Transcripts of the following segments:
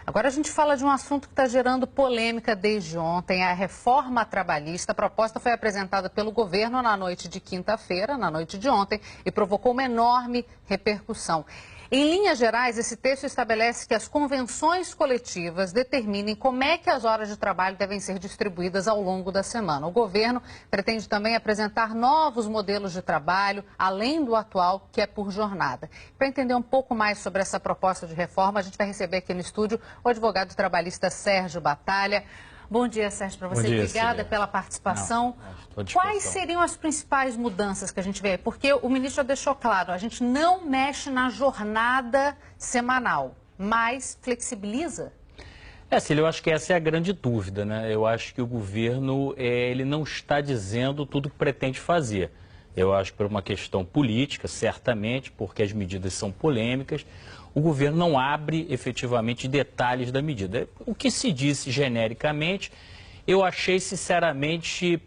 Agora a gente fala de um assunto que está gerando polêmica desde ontem, a reforma trabalhista. A proposta foi apresentada pelo governo na noite de quinta-feira, na noite de ontem, e provocou uma enorme repercussão. Em linhas gerais, esse texto estabelece que as convenções coletivas determinem como é que as horas de trabalho devem ser distribuídas ao longo da semana. O governo pretende também apresentar novos modelos de trabalho, além do atual, que é por jornada. Para entender um pouco mais sobre essa proposta de reforma, a gente vai receber aqui no estúdio o advogado trabalhista Sérgio Batalha. Bom dia, Sérgio, para você. Bom dia, obrigada Cília. pela participação. Estou à disposição. Quais seriam as principais mudanças que a gente vê? Porque o ministro já deixou claro, a gente não mexe na jornada semanal, mas flexibiliza. Cília, eu acho que essa é a grande dúvida, né? Eu acho que o governo ele não está dizendo tudo o que pretende fazer. Eu acho que por uma questão política, certamente, porque as medidas são polêmicas, o governo não abre efetivamente detalhes da medida. O que se disse genericamente, eu achei sinceramente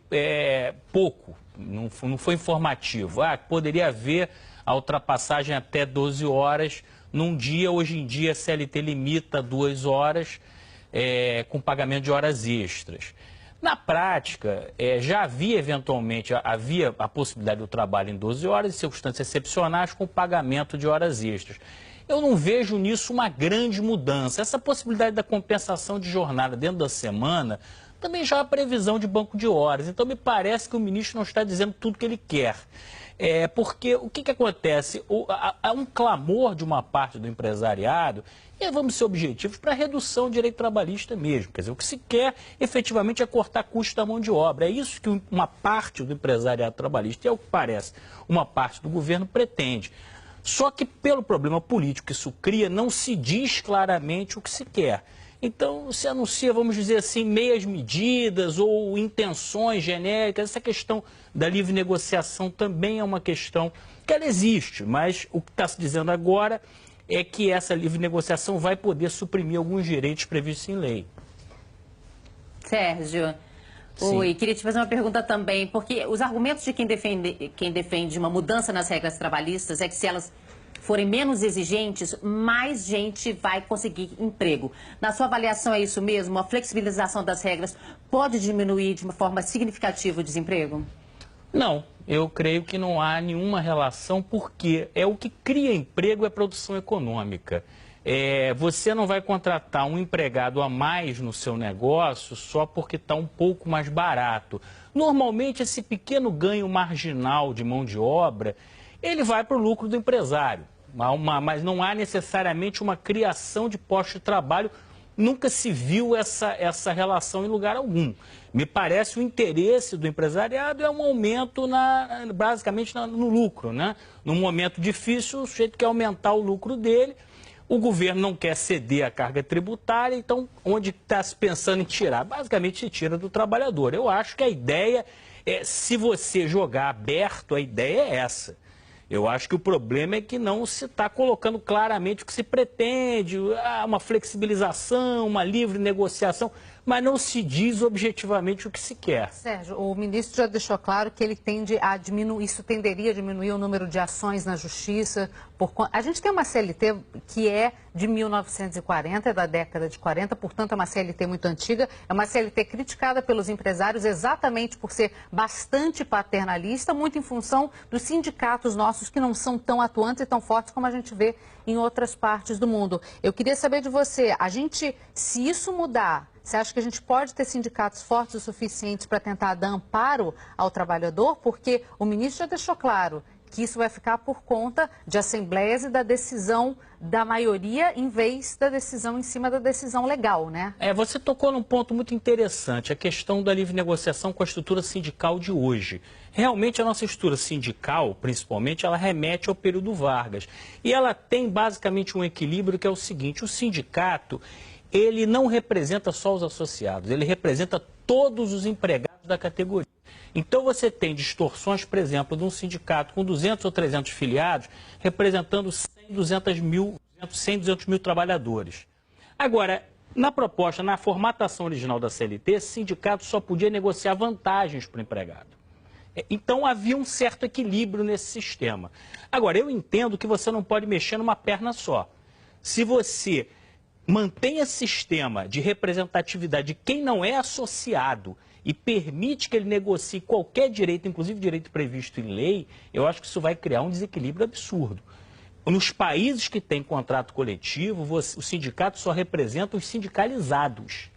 pouco, não foi informativo. Poderia haver a ultrapassagem até 12 horas num dia. Hoje em dia a CLT limita 2 horas com pagamento de horas extras. Na prática, já havia eventualmente a possibilidade do trabalho em 12 horas, em circunstâncias excepcionais, com pagamento de horas extras. Eu não vejo nisso uma grande mudança. Essa possibilidade da compensação de jornada dentro da semana também já há previsão de banco de horas. Então, me parece que o ministro não está dizendo tudo o que ele quer. Porque o que acontece? Há um clamor de uma parte do empresariado, e vamos ser objetivos, para a redução do direito trabalhista mesmo. Quer dizer, o que se quer efetivamente é cortar custo da mão de obra. É isso que uma parte do empresariado trabalhista, e é o que parece, uma parte do governo pretende. Só que pelo problema político que isso cria, não se diz claramente o que se quer. Então, se anuncia, vamos dizer assim, meias medidas ou intenções genéricas. Essa questão da livre negociação também é uma questão que ela existe, mas o que está se dizendo agora é que essa livre negociação vai poder suprimir alguns direitos previstos em lei. Sérgio, oi, queria te fazer uma pergunta também, porque os argumentos de quem defende uma mudança nas regras trabalhistas é que se elas forem menos exigentes, mais gente vai conseguir emprego. Na sua avaliação é isso mesmo? A flexibilização das regras pode diminuir de uma forma significativa o desemprego? Não, eu creio que não há nenhuma relação, porque o que cria emprego é a produção econômica. Você não vai contratar um empregado a mais no seu negócio só porque está um pouco mais barato. Normalmente, esse pequeno ganho marginal de mão de obra, ele vai para o lucro do empresário. Mas não há necessariamente uma criação de postos de trabalho. Nunca se viu essa relação em lugar algum. Me parece o interesse do empresariado é um aumento basicamente no lucro, né? Num momento difícil, o sujeito quer aumentar o lucro dele. O governo não quer ceder a carga tributária, então onde está se pensando em tirar? Basicamente se tira do trabalhador. Eu acho que a ideia se você jogar aberto, a ideia é essa. Eu acho que o problema é que não se está colocando claramente o que se pretende, uma flexibilização, uma livre negociação, mas não se diz objetivamente o que se quer. Sérgio, o ministro já deixou claro que ele tende a diminuir, isso tenderia a diminuir o número de ações na justiça. A gente tem uma CLT que é de 1940, é da década de 40, portanto é uma CLT muito antiga, é uma CLT criticada pelos empresários exatamente por ser bastante paternalista, muito em função dos sindicatos nossos que não são tão atuantes e tão fortes como a gente vê em outras partes do mundo. Eu queria saber de você, se isso mudar, você acha que a gente pode ter sindicatos fortes o suficientes para tentar dar amparo ao trabalhador? Porque o ministro já deixou claro que isso vai ficar por conta de assembleias e da decisão da maioria em vez da decisão em cima da decisão legal, né? Você tocou num ponto muito interessante, a questão da livre negociação com a estrutura sindical de hoje. Realmente a nossa estrutura sindical, principalmente, ela remete ao período Vargas. E ela tem basicamente um equilíbrio que é o seguinte, o sindicato, ele não representa só os associados, ele representa todos os empregados da categoria. Então você tem distorções, por exemplo, de um sindicato com 200 ou 300 filiados, representando 100, 200 mil trabalhadores. Agora, na proposta, na formatação original da CLT, esse sindicato só podia negociar vantagens para o empregado. Então havia um certo equilíbrio nesse sistema. Agora, eu entendo que você não pode mexer numa perna só. Se você mantém esse sistema de representatividade de quem não é associado e permite que ele negocie qualquer direito, inclusive direito previsto em lei, eu acho que isso vai criar um desequilíbrio absurdo. Nos países que têm contrato coletivo, o sindicato só representa os sindicalizados.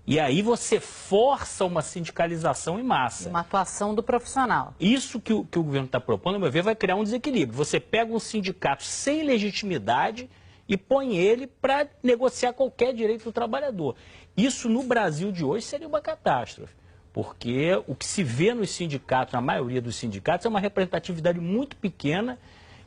E aí você força uma sindicalização em massa. Uma atuação do profissional. Isso que o governo está propondo, a meu ver, vai criar um desequilíbrio. Você pega um sindicato sem legitimidade e põe ele para negociar qualquer direito do trabalhador. Isso no Brasil de hoje seria uma catástrofe, porque o que se vê nos sindicatos, na maioria dos sindicatos, é uma representatividade muito pequena,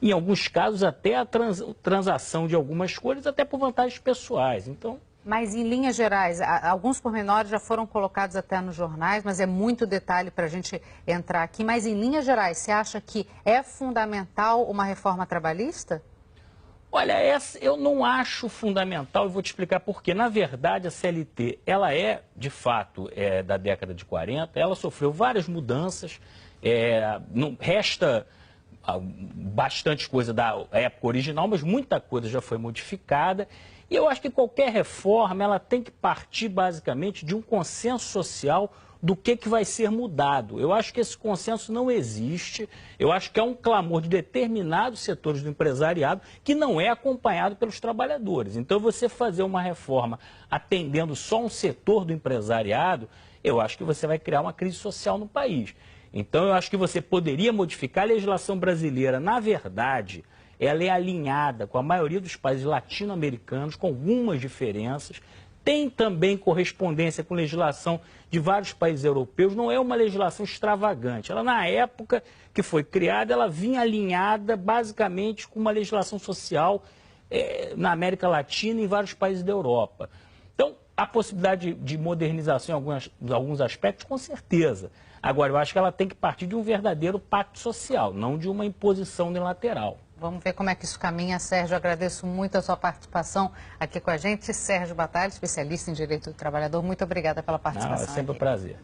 em alguns casos até a transação de algumas coisas, até por vantagens pessoais. Então, mas, em linhas gerais, alguns pormenores já foram colocados até nos jornais, mas é muito detalhe para a gente entrar aqui. Mas, em linhas gerais, você acha que é fundamental uma reforma trabalhista? Olha, eu não acho fundamental e vou te explicar por quê. Na verdade, a CLT, ela é, de fato, da década de 40, ela sofreu várias mudanças, não resta bastante coisa da época original, mas muita coisa já foi modificada. E eu acho que qualquer reforma, ela tem que partir basicamente de um consenso social do que vai ser mudado. Eu acho que esse consenso não existe, eu acho que é um clamor de determinados setores do empresariado que não é acompanhado pelos trabalhadores. Então, você fazer uma reforma atendendo só um setor do empresariado, eu acho que você vai criar uma crise social no país. Então, eu acho que você poderia modificar a legislação brasileira, na verdade, ela é alinhada com a maioria dos países latino-americanos, com algumas diferenças, tem também correspondência com legislação de vários países europeus, não é uma legislação extravagante. Ela, na época que foi criada, ela vinha alinhada basicamente com uma legislação social na América Latina e em vários países da Europa. Então, a possibilidade de modernização em alguns aspectos, com certeza. Agora, eu acho que ela tem que partir de um verdadeiro pacto social, não de uma imposição unilateral. Vamos ver como é que isso caminha, Sérgio. Eu agradeço muito a sua participação aqui com a gente. Sérgio Batalha, especialista em Direito do Trabalhador, muito obrigada pela participação. Não, é sempre um prazer.